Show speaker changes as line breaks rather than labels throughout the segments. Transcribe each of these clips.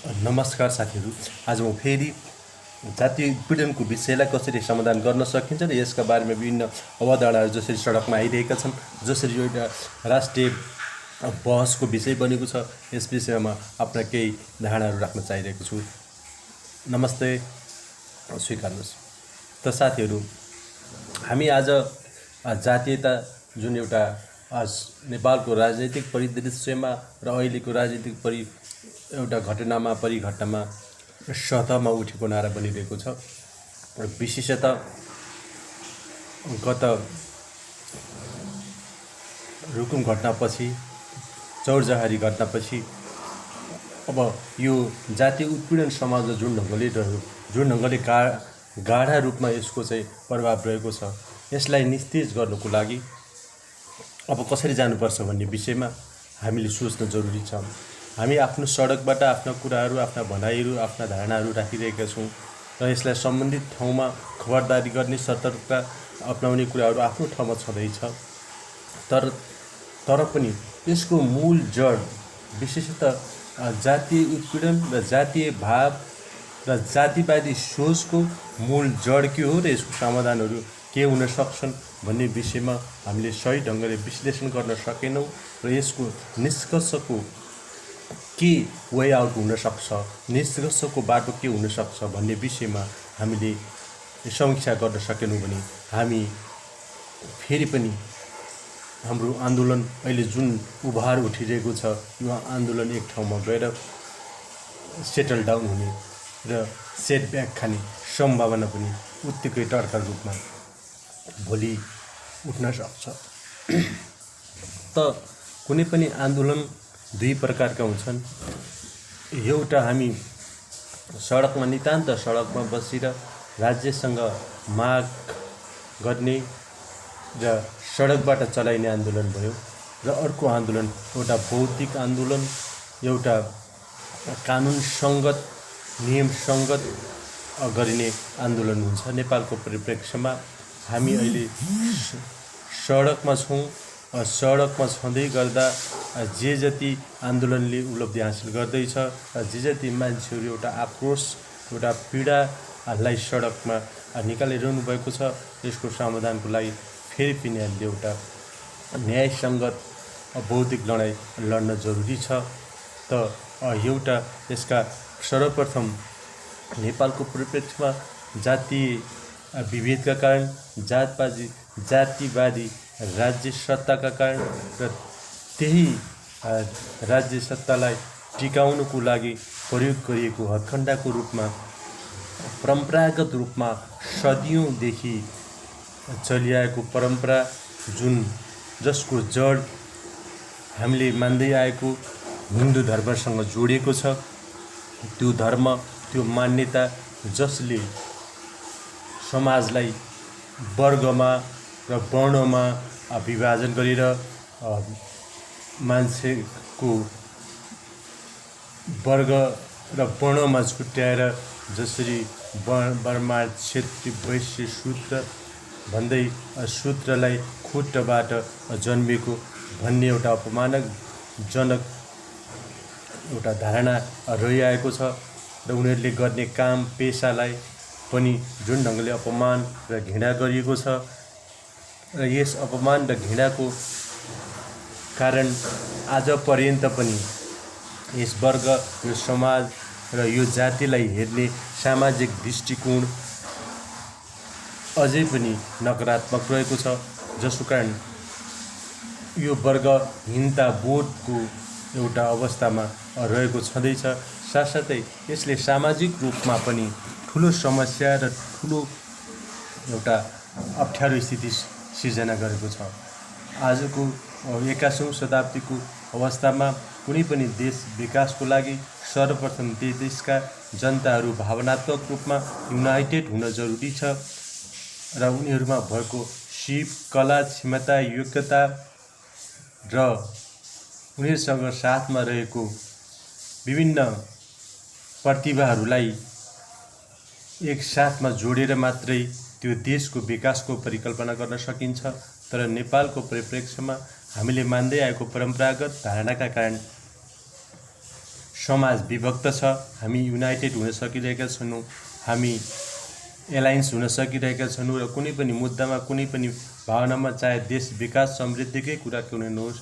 नमस्कार साथीहरू। आज म फेरि जातीय उत्पीडनको विषयलाई कसरी समाधान गर्न सकिन्छ र यसका बारेमा विभिन्न अवधारणाहरू जसरी सडकमा आइरहेका छन्, जसरी यो एउटा राष्ट्रिय बहसको विषय बनेको छ, यस विषयमा आफ्ना केही धारणाहरू राख्न चाहिरहेको छु। नमस्ते, स्वीकार्नुहोस्। त साथीहरू, हामी आज जातीयता जुन एउटा नेपालको राजनैतिक परिदृश्यमा र अहिलेको राजनीतिक एउटा परिघटनामा सतहमा उठेको नारा बनिरहेको छ। विशेषतः गत रुकुम घटनापछि, चौरजहारी घटनापछि अब यो जातीय उत्पीडन समाजमा जुन ढङ्गले गाढा रूपमा यसको चाहिँ प्रभाव रहेको छ, यसलाई निस्तेज गर्नको लागि अब कसरी जानुपर्छ भन्ने विषयमा हामीले सोच्न जरुरी छ। हामी आफ्नो सडकबाट आफ्ना कुराहरू, आफ्ना भनाइहरू, आफ्ना धारणाहरू राखिरहेका छौँ र यसलाई सम्बन्धित ठाउँमा खबरदारी गर्ने, सतर्कता अपनाउने कुराहरू आफ्नो ठाउँमा छँदैछ। तर पनि यसको मूल जड विशेषतः जातीय उत्पीडन र जातीय भाव र जातिवादी सोचको मूल जड के हो र यसको समाधानहरू के हुन सक्छन् भन्ने विषयमा हामीले सही ढङ्गले विश्लेषण गर्न सकेनौँ र यसको निष्कर्षको के वे आउट हुन सक्छ, निष्कर्षको बाटो के हुन सक्छ भन्ने विषयमा हामीले समीक्षा गर्न सकेनौँ भने हामी फेरि पनि हाम्रो आन्दोलन अहिले जुन उभार उठिरहेको छ, यो आन्दोलन एक ठाउँमा गएर सेटल डाउन हुने र सेटब्याक खाने सम्भावना पनि उत्तिकै टर्का रूपमा भोलि उठ्न सक्छ। त कुनै पनि आन्दोलन दुई प्रकारका हुन्छन्। एउटा हामी सडकमा, नितान्त सडकमा बसेर राज्यसँग माग गर्ने र सडकबाट चलाइने आन्दोलन भयो, र अर्को आन्दोलन एउटा बौद्धिक आन्दोलन, एउटा कानुन सङ्गत, नियम सङ्गत गरिने आन्दोलन हुन्छ। नेपालको परिप्रेक्ष्यमा हामी अहिले सडकमा छौँ। सडकमा छँदै गर्दा जे जति आन्दोलनले उपलब्धि हासिल गर्दैछ, जे जति मान्छेहरू एउटा आक्रोश, एउटा पीडालाई सडकमा निकालिरहनु भएको छ, यसको समाधानको लागि फेरि पनि हामीले एउटा न्यायसङ्गत बौद्धिक लडाइँ लड्न जरुरी छ। त एउटा यसका सर्वप्रथम नेपालको परिप्रेक्ष्यमा जातीय विभेदका कारण, जातिवादी राज्य सत्ताका कारण र त्यही राज्य सत्तालाई टिकाउनको लागि प्रयोग गरिएको हत्खण्डाको रूपमा, परम्परागत रूपमा सदियौँदेखि चलिआएको परम्परा जसको जड हामीले मान्दै आएको हिन्दू धर्मसँग जोडिएको छ, त्यो धर्म, त्यो मान्यता जसले समाजलाई वर्गमा र वर्णमा विभाजन गरेर मान्छेको वर्ग र वर्णमा छुट्याएर, जसरी वर्मा, क्षेत्री, वैश्य, शूद्र भन्दै शूद्रलाई खुट्टबाट जन्मेको भन्ने एउटा अपमानजनक एउटा धारणा रहिआएको छ र उनीहरूले गर्ने काम, पेसालाई पनि जुन ढङ्गले अपमान र घृणा गरिएको छ, र यस अपमान र घृणाको कारण आज पर्यन्त पनि यस वर्ग, यो समाज र यो जातिलाई हेर्ने सामाजिक दृष्टिकोण अझै पनि नकारात्मक रहेको छ, जसको कारण यो वर्गहीनता बोधको एउटा अवस्थामा रहेको छँदैछ। साथसाथै यसले सामाजिक रूपमा पनि ठुलो समस्या र ठुलो एउटा अप्ठ्यारो स्थिति सिर्जना गरेको छ। आजको 21औं शताब्दीको अवस्थामा कुनै पनि देश विकासको लागि सर्वप्रथम देशका जनताहरू भावनात्मक रूपमा युनाइटेड हुन जरुरी छ र उनीहरूमा भएको सिप, कला, क्षमता, योग्यता र उनीहरूसँग साथमा रहेको विभिन्न प्रतिभाहरूलाई एक साथमा जोडेर मात्रै त्यो देशको विकासको परिकल्पना गर्न सकिन्छ। तर नेपालको परिप्रेक्ष्यमा हामीले मान्दै आएको परम्परागत धारणाका कारण समाज विभक्त छ, हामी युनाइटेड हुन सकिरहेका छैनौँ, हामी एलायन्स हुन सकिरहेका छैनौँ र कुनै पनि मुद्दामा कुनै पनि भावनामा चाहे देश विकास समृद्धिकै कुरा किन नहोस्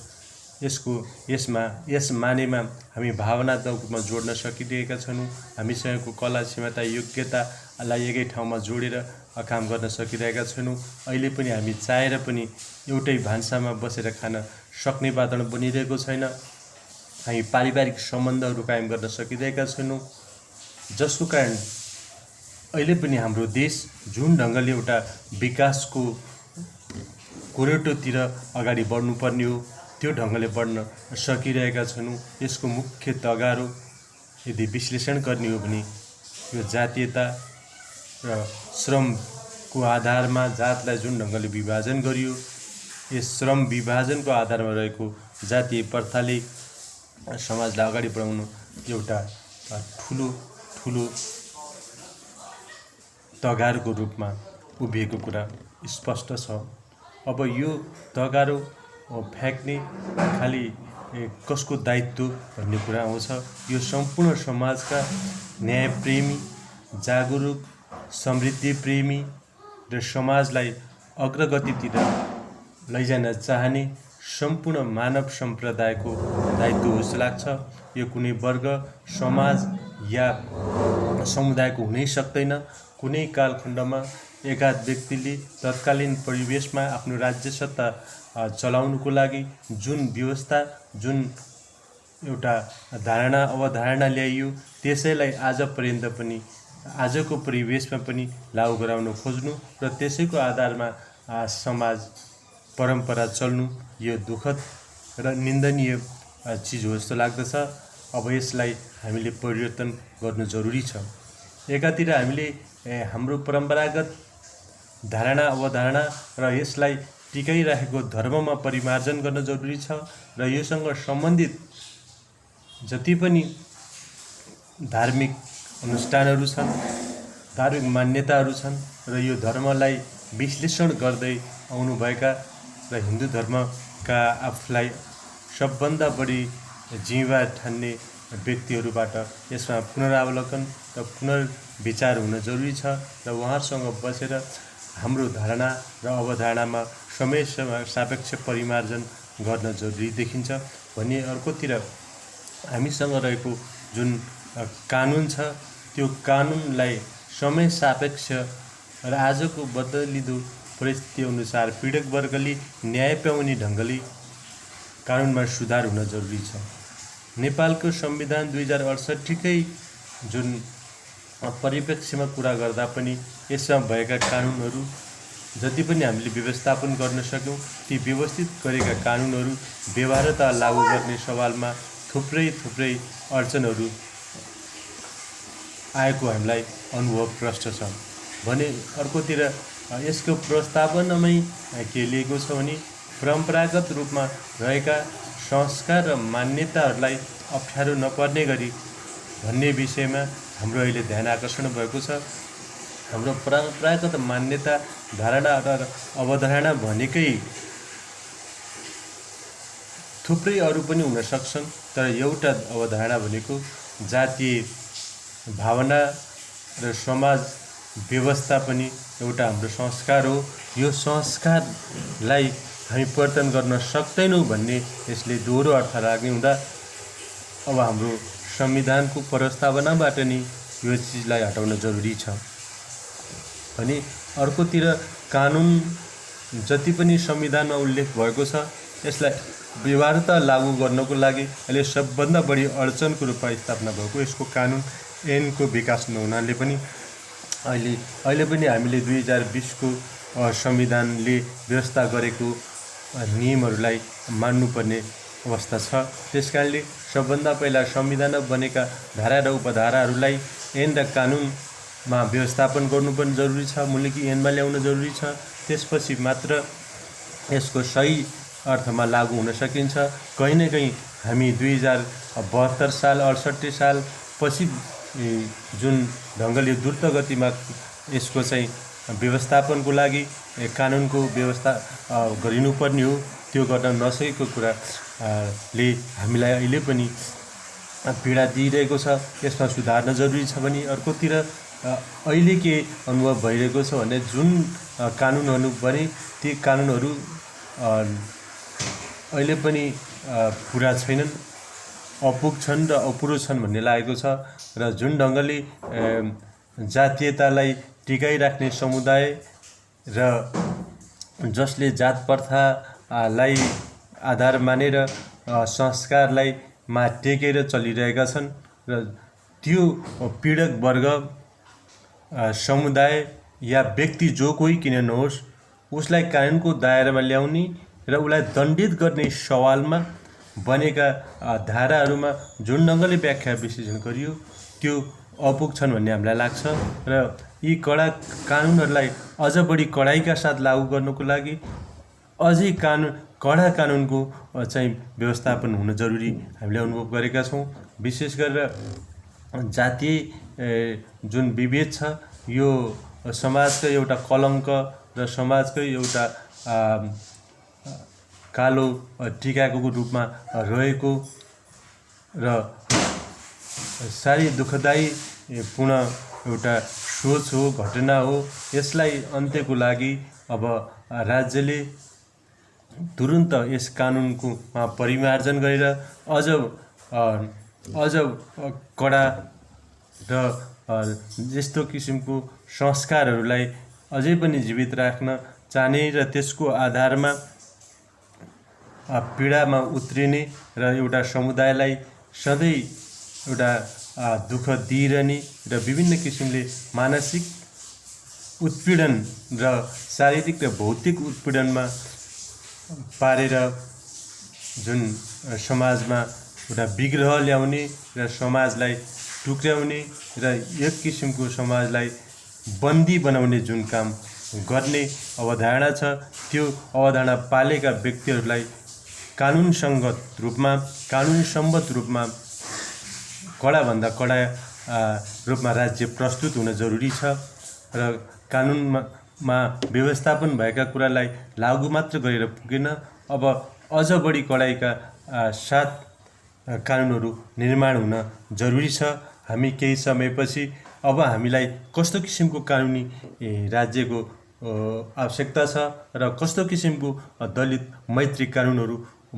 यस मानेमा हामी भावनात्मक रूपमा जोड्न सकिरहेका छैनौँ। हामीसँगको कला क्षमता योग्यतालाई एकै ठाउँमा जोडेर काम गर्न सकिरहेका छैनौँ। अहिले पनि हामी चाहेर पनि एउटै भान्सामा बसेर खान सक्ने वातावरण बनिरहेको छैन। हामी पारिवारिक सम्बन्धहरू कायम गर्न सकिरहेका छैनौँ, जसको कारण अहिले पनि हाम्रो देश जुन ढङ्गले एउटा विकासको गोरेटोतिर अगाडि बढ्नुपर्ने हो त्यो ढङ्गले बढ्न सकिरहेका छैनौँ। यसको मुख्य तगारो यदि विश्लेषण गर्ने हो भने यो जातीयता र श्रमको आधारमा जातलाई जुन ढङ्गले विभाजन गरियो, यस श्रम विभाजनको आधारमा रहेको जातीय प्रथाले समाजलाई अगाडि बढाउनु एउटा ठुलो तगारोको रूपमा उभिएको कुरा स्पष्ट छ। अब यो तगारो फ्याँक्ने खालि कसको दायित्व भन्ने कुरा आउँछ। यो सम्पूर्ण समाजका न्यायप्रेमी, जागरुक, समृद्धिप्रेमी र समाजलाई अग्रगतितिर लैजान चाहने सम्पूर्ण मानव सम्प्रदायको दायित्व हो जस्तो लाग्छ। यो कुनै वर्ग, समाज या समुदायको हुनै सक्दैन। कुनै कालखण्डमा एकाध व्यक्तिले तत्कालीन परिवेशमा आफ्नो राज्य सत्ता चलाउनुको लागि जुन व्यवस्था, जुन एउटा धारणा अवधारणा ल्याइयो, त्यसैलाई आजपर्यन्त पनि आजको परिवेशमा पनि लागू गराउन खोज्नु र त्यसैको आधारमा समाज परम्परा चल्नु यो दुःखद र निन्दनीय चिज हो जस्तो लाग्दछ। अब यसलाई हामीले परिवर्तन गर्नु जरुरी छ। एकातिर हामीले हाम्रो परम्परागत धारणा अवधारणा र यसलाई टिकाइराखेको धर्ममा परिमार्जन गर्न जरुरी छ र योसँग सम्बन्धित जति पनि धार्मिक अनुष्ठानहरू छन्, धार्मिक मान्यताहरू छन् र यो धर्मलाई विश्लेषण गर्दै आउनुभएका र हिन्दू धर्मका आफूलाई सबभन्दा बढी जिम्मेवार ठान्ने व्यक्तिहरूबाट यसमा पुनरावलोकन र पुनर्विचार हुन जरुरी छ र उहाँहरूसँग बसेर हाम्रो धारणा र अवधारणामा समय सापेक्ष परिमार्जन गर्न जरुरी देखिन्छ भने अर्कोतिर हामीसँग रहेको जुन कानुन छ त्यो कानुनलाई समय सापेक्ष र आजको बदलिँदो परिस्थिति अनुसार पीडक वर्गले न्याय पाउने ढङ्गले कानुनमा सुधार हुन जरुरी छ। नेपालको संविधान 2068कै जुन परिप्रेक्ष्यमा कुरा गर्दा पनि यसमा भएका कानुनहरू जति पनि हामीले व्यवस्थापन गर्न सक्यौँ, ती व्यवस्थित गरेका कानुनहरू व्यवहार्यता लागू गर्ने सवालमा थुप्रै अडचनहरू आएको हामीलाई अनुभव प्रष्ट छ भने अर्कोतिर यसको प्रस्तावनामै के लिएको छ भने परम्परागत रूपमा रहेका संस्कार र मान्यताहरूलाई अप्ठ्यारो नपर्ने गरी भन्ने विषयमा हाम्रो अहिले ध्यान आकर्षण भएको छ। हाम्रो परम्परागत मान्यता, धारणा र अवधारणा भनेकै थुप्रै अरू पनि हुन सक्छन्, तर एउटा अवधारणा भनेको जातीय भावना र समाज व्यवस्था पनि एउटा हाम्रो संस्कार हो। यो संस्कारलाई हामी परिवर्तन गर्न सक्दैनौँ भन्ने यसले दोहोरो अर्थ राख्ने हुँदा अब हाम्रो संविधानको प्रस्तावनाबाट नै यो चिजलाई हटाउन जरुरी छ भने अर्कोतिर कानुन जति पनि संविधानमा उल्लेख भएको छ यसलाई व्यवहार्यता लागू गर्नको लागि अहिले सबभन्दा बढी अडचनको रूपमा स्थापना भएको यसको कानुन ऐनको विकास नहुनाले पनि अहिले पनि हामीले 2020को संविधानले व्यवस्था गरेको नियमहरूलाई मान्नुपर्ने अवस्था छ। त्यसकारणले सबभन्दा पहिला संविधानमा बनेका धारा र उपधाराहरूलाई ऐन र कानुनमा व्यवस्थापन गर्नु पनि जरुरी छ, मूलकी ऐनमा ल्याउन जरुरी छ। त्यसपछि मात्र यसको सही अर्थमा लागू हुन सकिन्छ। कहीँ न कहीँ हामी 2072 साल 68 साल पछि जुन ढङ्गले द्रुत गतिमा यसको चाहिँ व्यवस्थापनको लागि कानुनको व्यवस्था गरिनुपर्ने हो त्यो गर्न नसकेको कुराले हामीलाई अहिले पनि पीडा दिइरहेको छ, यसमा सुधार्न जरुरी छ भने अर्कोतिर अहिले के अनुभव भइरहेको छ भने जुन कानुनहरू बने ती कानुनहरू अहिले पनि पुरा छैनन्, अपुग छन् र अपुरो छन् भन्ने लागेको छ। र जुन ढङ्गले जातीयतालाई टिकाइराख्ने समुदाय र जसले जात प्रथालाई आधार मानेर संस्कारलाई टेकेर चलिरहेका छन् र त्यो पीडक वर्ग समुदाय या व्यक्ति जो कोही किन नहोस् उसलाई कानुनको दायरामा ल्याउने र उसलाई दण्डित गर्ने सवालमा बनेका धाराहरूमा जुन ढङ्गले व्याख्या विश्लेषण गरियो त्यो अपुग छन् भन्ने हामीलाई लाग्छ। र यी कडा कानुनहरूलाई अझ बढी कडाइका साथ लागू गर्नको लागि अझै कडा कानुनको चाहिँ व्यवस्थापन हुन जरुरी हामीले अनुभव गरेका छौँ। विशेष गरेर जातीय जुन विभेद छ यो समाजको एउटा कलङ्क र समाजकै एउटा कालो टिकाको रूपमा रहेको र साह्रै दुःखदायी पूर्ण एउटा सोच हो, घटना हो। यसलाई अन्त्यको लागि अब राज्यले तुरुन्त यस कानुनको परिमार्जन गरेर अझ कडा र यस्तो किसिमको संस्कारहरूलाई अझै पनि जीवित राख्न चाहने र त्यसको आधारमा पीडामा उत्रिने र एउटा समुदायलाई सधैँ एउटा दुःख दिइरहने र विभिन्न किसिमले मानसिक उत्पीडन र शारीरिक र भौतिक उत्पीडनमा पारेर जुन समाजमा एउटा विग्रह ल्याउने र समाजलाई टुक्र्याउने र एक किसिमको समाजलाई बन्दी बनाउने जुन काम गर्ने अवधारणा छ त्यो अवधारणा पालेका व्यक्तिहरूलाई कानुनसङ्गत रूपमा कानुनसम्मत रूपमा कडाभन्दा कडा रूपमा राज्य प्रस्तुत हुन जरुरी छ र कानुनमा व्यवस्थापन भएका कुरालाई लागू मात्र गरेर पुगेन, अब अझ बढी कडाइका साथ कानुनहरू निर्माण हुन जरुरी छ। हामी केही समयपछि अब हामीलाई कस्तो किसिमको कानुनी राज्यको आवश्यकता छ र कस्तो किसिमको दलित मैत्री कानुनहरू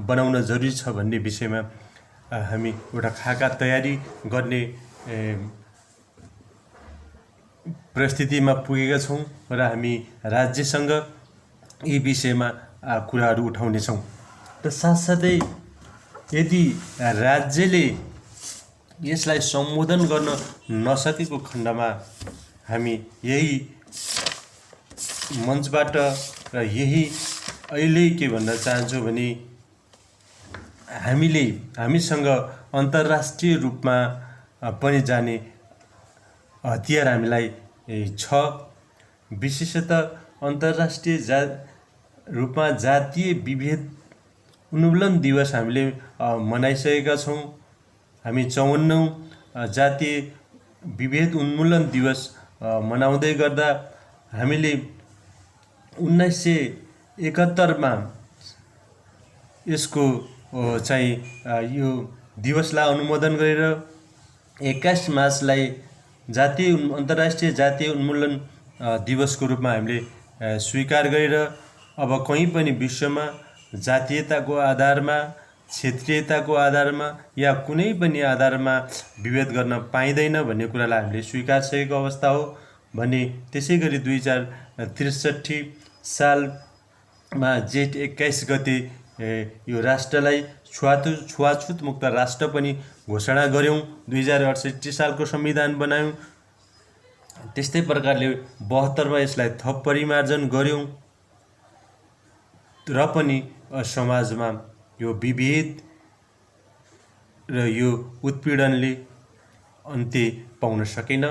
बनाउन जरुरी छ भन्ने विषयमा हामी एउटा खाका तयारी गर्ने परिस्थितिमा पुगेका छौँ र हामी राज्यसँग यी विषयमा कुराहरू उठाउनेछौँ। र साथसाथै यदि राज्यले यसलाई सम्बोधन गर्न नसकेको खण्डमा हामी यही मञ्चबाट र यही अहिले के भन्न चाहन्छौँ भने हामीसँग अन्तर्राष्ट्रिय रूपमा पनि जाने हतियार हामीलाई छ। विशेषतः अन्तर्राष्ट्रिय रूपमा जातीय विभेद उन्मूलन दिवस हामीले मनाइसकेका छौँ। हामी 54औं जातीय विभेद उन्मूलन दिवस मनाउँदै गर्दा हामीले 1971मा यसको चाहिँ यो दिवसलाई अनुमोदन गरेर 21 मार्चलाई अन्तर्राष्ट्रिय जातीय उन्मूलन दिवसको रूपमा हामीले स्वीकार गरेर अब कहीँ पनि विश्वमा जातीयताको आधारमा, क्षेत्रीयताको आधारमा या कुनै पनि आधारमा विभेद गर्न पाइँदैन भन्ने कुरालाई हामीले स्वीकारिसकेको अवस्था हो भने त्यसै गरी 2063 सालमा जेठ 21 गते यो राष्ट्रलाई छुवाछुत मुक्त राष्ट्र पनि घोषणा गर्यौँ। 2068 सालको संविधान बनायौँ। त्यस्तै प्रकारले 72मा यसलाई थप परिमार्जन गर्यौँ र पनि समाजमा यो विभेद र यो उत्पीडनले अन्त्य पाउन सकेन।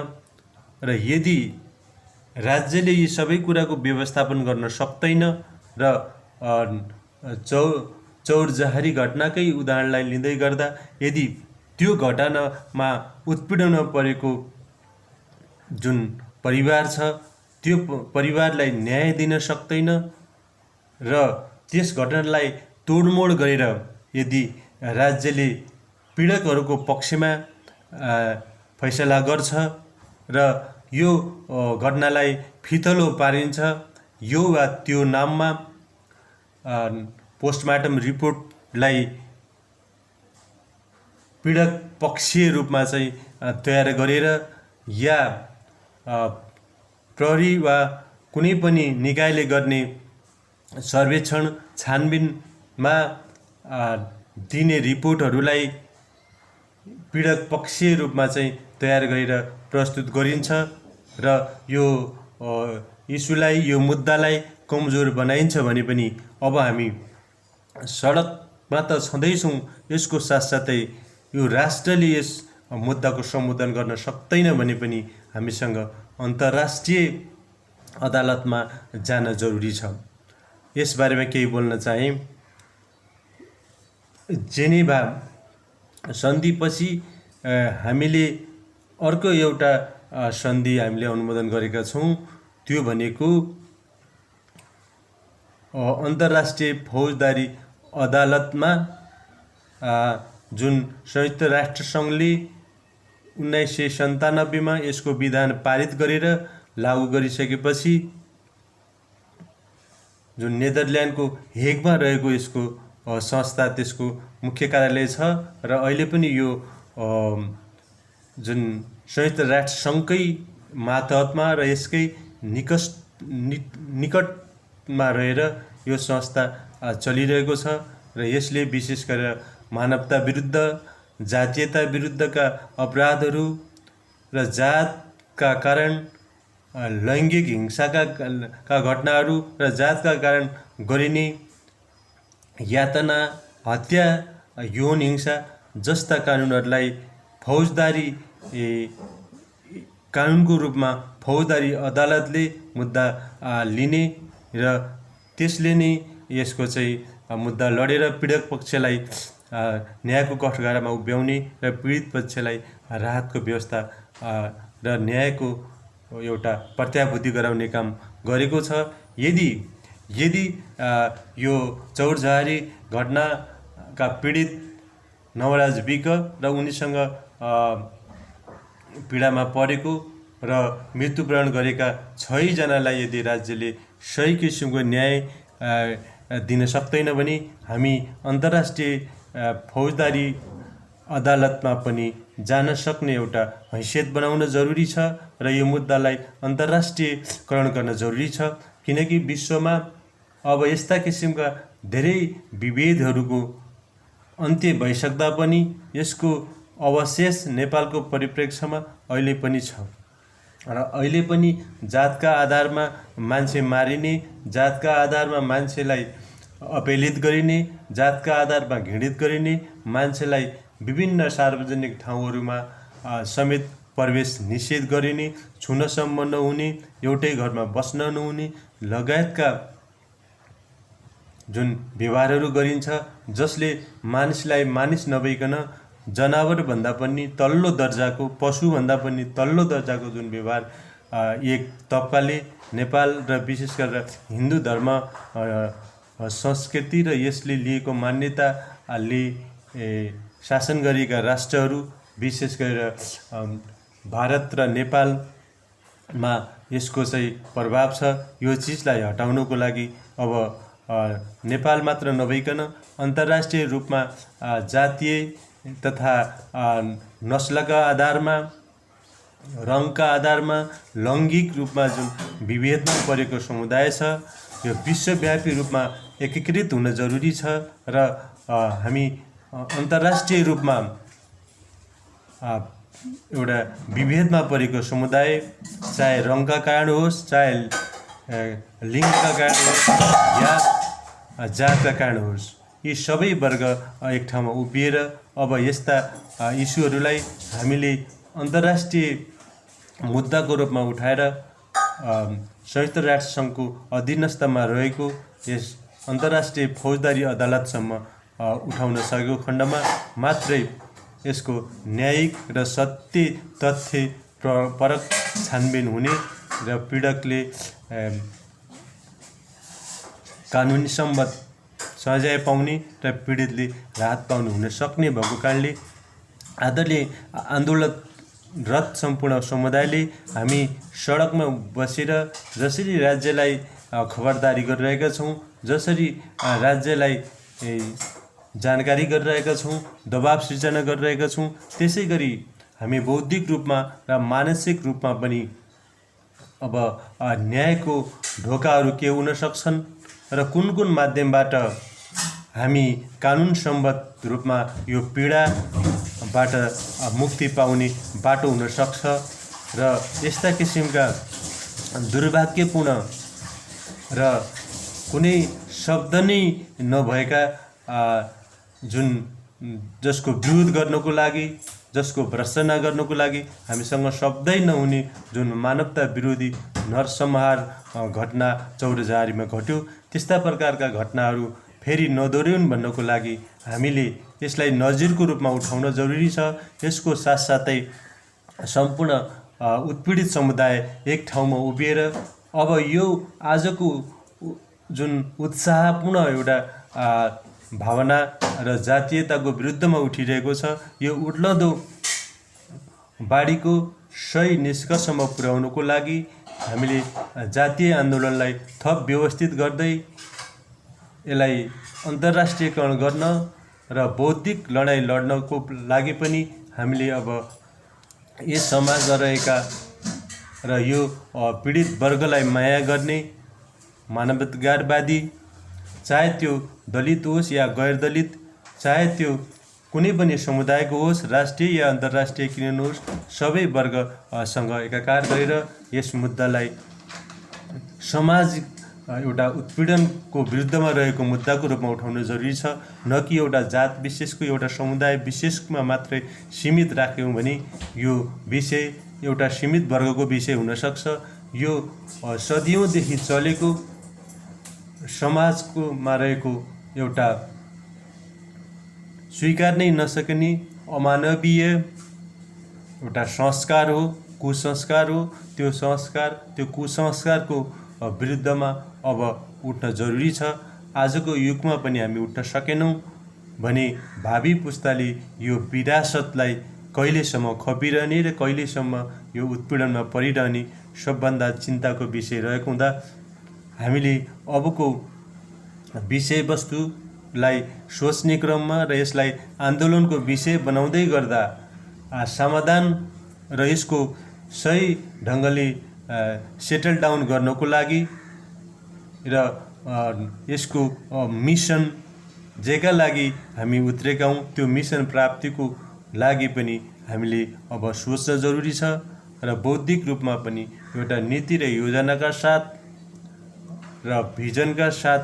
र यदि राज्यले यी सबै कुराको व्यवस्थापन गर्न सक्दैन र चौरजहारी घटनाकै उदाहरणलाई लिँदै गर्दा यदि त्यो घटनामा उत्पीडनमा परेको जुन परिवार छ त्यो परिवारलाई न्याय दिन सक्दैन र त्यस घटनालाई तोडमोड गरेर यदि राज्यले पीडकहरूको पक्षमा फैसला गर्छ र यो घटनालाई फितलो पारिन्छ। यो वा त्यो नाममा पोस्टमार्टम रिपोर्टलाई पीडक पक्षीय रूपमा चाहिँ तयार गरेर या प्रहरी वा कुनै पनि निकायले गर्ने सर्वेक्षण छानबिनमा दिने रिपोर्टहरूलाई पीडक पक्षीय रूपमा चाहिँ तयार गरेर प्रस्तुत गरिन्छ र यो इस्युलाई, यो मुद्दालाई कमजोर बनाइन्छ भने पनि अब हामी सडकमा त छँदैछौँ, यसको साथसाथै यो राष्ट्रले यस मुद्दाको सम्बोधन गर्न सक्दैन भने पनि हामीसँग अन्तर्राष्ट्रिय अदालतमा जान जरुरी छ। यसबारेमा केही बोल्न चाहे। जेनेभा सन्धिपछि हामीले अर्को एउटा सन्धि हामीले अनुमोदन गरेका छौँ। त्यो भनेको अन्तर्राष्ट्रिय फौजदारी अदालतमा जुन संयुक्त राष्ट्रसङ्घले 1997मा यसको विधान पारित गरेर लागू गरिसकेपछि जुन नेदरल्यान्डको हेगमा रहेको यसको संस्था, त्यसको मुख्य कार्यालय छ र अहिले पनि यो जुन संयुक्त राष्ट्रसङ्घकै मातहतमा र यसकै निकटमा रहेर यो संस्था चलिरहेको छ र यसले विशेष गरेर मानवता विरुद्ध, जातीयता विरुद्धका अपराधहरू र जातका कारण लैङ्गिक हिंसाका घटनाहरू र जातका कारण गरिने यातना, हत्या, यौन हिंसा जस्ता कानुनहरूलाई फौजदारी कानुनको रूपमा फौजदारी अदालतले मुद्दा लिने र त्यसले नै यसको चाहिँ मुद्दा लडेर पीडक पक्षलाई न्यायको कठघरामा उभ्याउने र पीडित पक्षलाई राहतको व्यवस्था र न्यायको एउटा प्रत्याभूति गराउने काम गरेको छ। यदि यो चौरजहारी घटनाका पीडित नवराज विक र उनीसँग पीडामा परेको र मृत्युवरण गरेका 6 जनालाई यदि राज्यले सही किसिमको न्याय दिन सक्दैन भने हामी अन्तर्राष्ट्रिय फौजदारी अदालतमा पनि जान सक्ने एउटा हैसियत बनाउन जरुरी छ र यो मुद्दालाई अन्तर्राष्ट्रियकरण गर्न जरुरी छ। किनकि विश्वमा अब यस्ता किसिमका धेरै विभेदहरूको अन्त्य भइसक्दा पनि यसको अवशेष नेपालको परिप्रेक्ष्यमा अहिले पनि छ र अहिले पनि जातका आधारमा मान्छे मारिने, जातका आधारमा मान्छेलाई अपहेलित गरिने, जातका आधारमा घृणित गरिने, मान्छेलाई विभिन्न सार्वजनिक ठाउँहरूमा समेत प्रवेश निषेध गरिने, छुनसम्म नहुने, एउटै घरमा बस्न नहुने लगायतका जुन व्यवहारहरू गरिन्छ, जसले मानिसलाई मानिस नभइकन जनावरभन्दा पनि तल्लो दर्जाको, पशुभन्दा पनि तल्लो दर्जाको जुन व्यवहार एक तबकाले नेपाल र विशेष गरेर हिन्दू धर्म संस्कृति र यसले लिएको मान्यताले शासन गरेका राष्ट्रहरू, विशेष गरेर भारत र नेपालमा यसको चाहिँ प्रभाव छ। यो चिजलाई हटाउनको लागि अब नेपाल मात्र नभइकन अन्तर्राष्ट्रिय रूपमा जातीय तथा नस्लका आधारमा, रङका आधारमा, लैङ्गिक रूपमा जुन विभेदमा परेको समुदाय छ, यो विश्वव्यापी रूपमा एकीकृत हुन जरुरी छ र हामी अन्तर्राष्ट्रिय रूपमा एउटा विभेदमा परेको समुदाय, चाहे रङका कारण होस्, चाहे लिङ्गका कारण होस् या जातका कारण होस्, यी सबै वर्ग एक ठाउँमा उभिएर अब यस्ता इस्युहरूलाई हामीले अन्तर्राष्ट्रिय मुद्दाको रूपमा उठाएर संयुक्त राष्ट्रसङ्घको अधीनस्थमा रहेको यस अन्तर्राष्ट्रिय फौजदारी अदालतसम्म उठाउन सकेको खण्डमा मात्रै यसको न्यायिक र सत्य तथ्य परक छानबिन हुने र पीडकले कानुनी सम्मत सजाय पाउने र पीडितले राहत पाउनु हुन सक्ने भएको कारणले आदरणीय आन्दोलनरत सम्पूर्ण समुदायले हामी सडकमा बसेर जसरी राज्यलाई खबरदारी गरिरहेका छौँ, जसरी राज्यलाई जानकारी गरिरहेका छौँ, दबाब सिर्जना गरिरहेका छौँ, त्यसै गरी हामी बौद्धिक रूपमा र मानसिक रूपमा पनि अब न्यायको ढोकाहरू के हुन सक्छन् र कुन कुन माध्यमबाट हामी कानुन सम्बद्ध रूपमा यो पीडाबाट मुक्ति पाउने बाटो हुन सक्छ र यस्ता किसिमका दुर्भाग्यपूर्ण र कुनै शब्द नै नभएका जुन जसको विरोध गर्नको लागि, जसको भर्त्सना गर्नको लागि हामीसँग शब्दै नहुने जुन मानवता विरोधी नरसंहार घटना चौरजारीमा घट्यो, त्यस्ता प्रकारका घटनाहरू फेरि नदोहोरिउन् भन्नको लागि हामीले यसलाई नजिरको रूपमा उठाउन जरुरी छ। यसको साथसाथै सम्पूर्ण उत्पीडित समुदाय एक ठाउँमा उभिएर अब यो आजको जुन उत्साहपूर्ण एउटा भावना र जातीयताको विरुद्धमा उठिरहेको छ, यो उठ्लदो बाढीको सही निष्कर्षमा पुर्याउनको लागि हामीले जातीय आन्दोलनलाई थप व्यवस्थित गर्दै यसलाई अन्तर्राष्ट्रियकरण गर्न र बौद्धिक लडाइँ लड्नको लागि पनि हामीले अब यस समाजमा रहेका र यो पीडित वर्गलाई माया गर्ने मानवाधिकारवादी, चाहे त्यो दलित होस् या गैर दलित, चाहे त्यो कुनै पनि समुदायको होस्, राष्ट्रिय या अन्तर्राष्ट्रिय किन नहोस्, सबै वर्गसँग एकाकार गरेर यस मुद्दालाई समाज एउटा उत्पीडनको विरुद्धमा रहेको मुद्दाको रूपमा उठाउन जरुरी छ, न कि एउटा जात विशेषको, एउटा समुदाय विशेषमा मात्रै सीमित राख्यौँ भने यो विषय एउटा सीमित वर्गको विषय हुन सक्छ। यो सदियौँदेखि चलेको समाजकोमा रहेको एउटा स्वीकार नै नसकिने अमानवीय एउटा संस्कार हो, कुसंस्कार हो। त्यो संस्कार, त्यो कुसंस्कारको विरुद्धमा अब उठ्न जरुरी छ। आजको युगमा पनि हामी उठ्न सकेनौँ भने भावी पुस्ताले यो विरासतलाई कहिलेसम्म खपिरहने र कहिलेसम्म यो उत्पीडनमा परिरहने सबभन्दा चिन्ताको विषय रहेको हुँदा हामीले अबको विषयवस्तुलाई सोच्ने क्रममा र यसलाई आन्दोलनको विषय बनाउँदै गर्दा समाधान र यसको सही ढङ्गले सेटल डाउन गर्नको लागि र यसको मिसन जेका लागि हामी उत्रेका हौँ त्यो मिसन प्राप्तिको लागि पनि हामीले अब सोच्न जरुरी छ र बौद्धिक रूपमा पनि एउटा नीति र योजनाका साथ र भिजनका साथ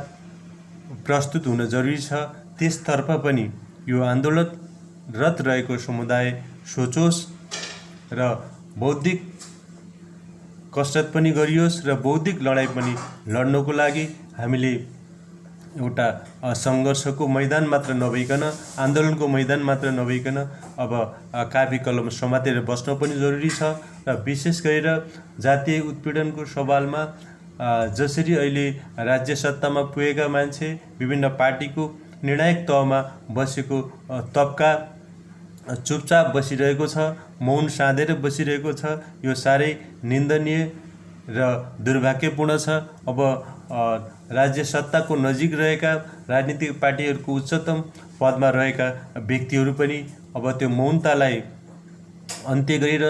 प्रस्तुत हुन जरुरी छ। त्यसतर्फ पनि यो आन्दोलनरत रहेको समुदाय सोचोस् र बौद्धिक कसरत पनि गरियोस् र बौद्धिक लडाइँ पनि लड्नको लागि हामीले एउटा सङ्घर्षको मैदान मात्र नभइकन, आन्दोलनको मैदान मात्र नभइकन अब कापी कलम समातेर बस्न पनि जरुरी छ। र विशेष गरेर जातीय उत्पीडनको सवालमा जसरी अहिले राज्य सत्तामा पुगेका मान्छे, विभिन्न पार्टीको निर्णायक तहमा बसेको तबका चुपचाप बसिरहेको छ, मौन साधेर बसिरहेको छ, यो साह्रै निन्दनीय र दुर्भाग्यपूर्ण छ। अब राज्य सत्ताको नजिक रहेका राजनीतिक पार्टीहरूको उच्चतम पदमा रहेका व्यक्तिहरू पनि अब त्यो मौनतालाई अन्त्य गरेर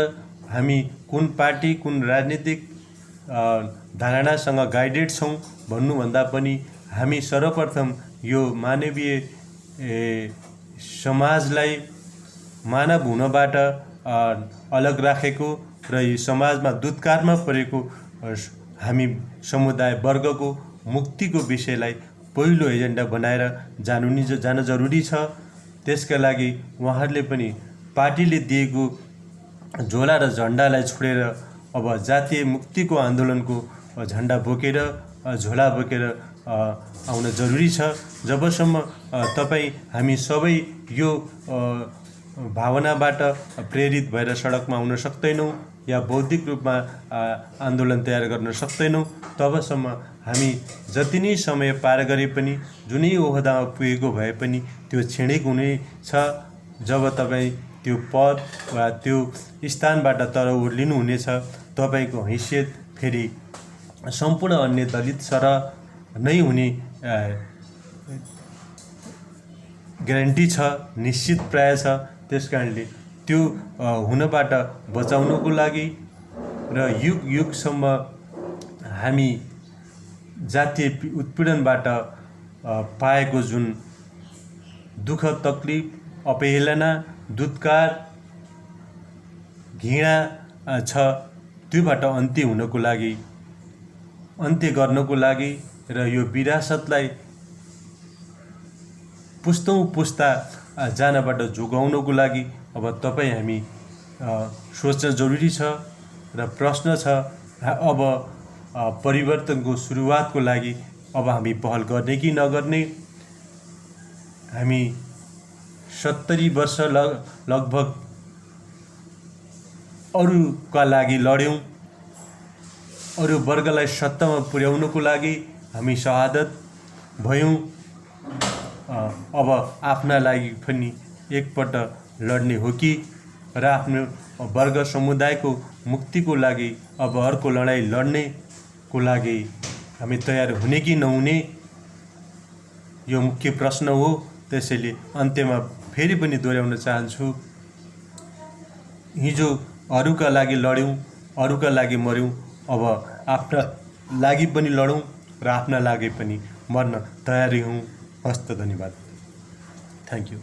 हामी कुन पार्टी, कुन राजनीतिक धारणासँग गाइडेड छौँ भन्नुभन्दा पनि हामी सर्वप्रथम यो मानवीय समाजलाई मानव हुनबाट अलग राखेको र यो समाजमा दुत्कारमा परेको हामी समुदाय वर्गको मुक्तिको विषयलाई पहिलो एजेन्डा बनाएर जान जरुरी छ। त्यसका लागि उहाँहरूले पनि पार्टीले दिएको झोला र झन्डालाई छोडेर अब जातीय मुक्तिको आन्दोलनको झन्डा बोकेर, झोला बोकेर आउन जरुरी छ। जबसम्म तपाईँ हामी सबै यो भावनाबाट प्रेरित भएर सडकमा आउन सक्दैनौँ या बौद्धिक रूपमा आन्दोलन तयार गर्न सक्दैनौँ, तबसम्म हामी जति नै समय पार गरे पनि, जुनै ओहदामा पुगेको भए पनि त्यो क्षणिक हुने छ। जब तपाईँ त्यो पद वा त्यो स्थानबाट तर ओर्लिनुहुनेछ। तपाईँको हैसियत फेरि सम्पूर्ण अन्य दलित सरह नै हुने ग्यारेन्टी छ, निश्चित प्राय छ। त्यस कारणले त्यो हुनबाट बचाउनको लागि र युग युगसम्म हामी जातीय उत्पीडनबाट पाएको जुन दुःख तकलिफ, अपहेलना, दुत्कार, घृणा छ, त्योबाट अन्त्य हुनको लागि, अन्त्य गर्नको लागि र यो विरासतलाई पुस्तौँ पुस्ता जानबाट जोगाउनको लागि अब तपाईँ हामी सोच्न जरुरी छ र प्रश्न छ। अब परिवर्तनको सुरुवातको लागि अब हामी पहल गर्ने कि नगर्ने? हामी 70 वर्ष लगभग अरूका लागि लड्यौँ, अरू वर्गलाई सत्तामा पुर्याउनको लागि हामी शहादत भयौँ। अब आफ्ना लागि पनि एकपल्ट लड्ने हो कि र आफ्नो वर्ग समुदायको मुक्तिको लागि अब अर्को लडाइँ लड्नेको लागि हामी तयार हुने कि नहुने, यो मुख्य प्रश्न हो। त्यसैले अन्त्यमा फेरि पनि दोहोऱ्याउन चाहन्छु, हिजो अरूका लागि लड्यौँ, अरूका लागि मर्यौँ, अब आफ्ना लागि पनि लडौँ र आफ्ना लागि पनि मर्न तयारी हौँ। हस्त, धन्यवाद। Thank you.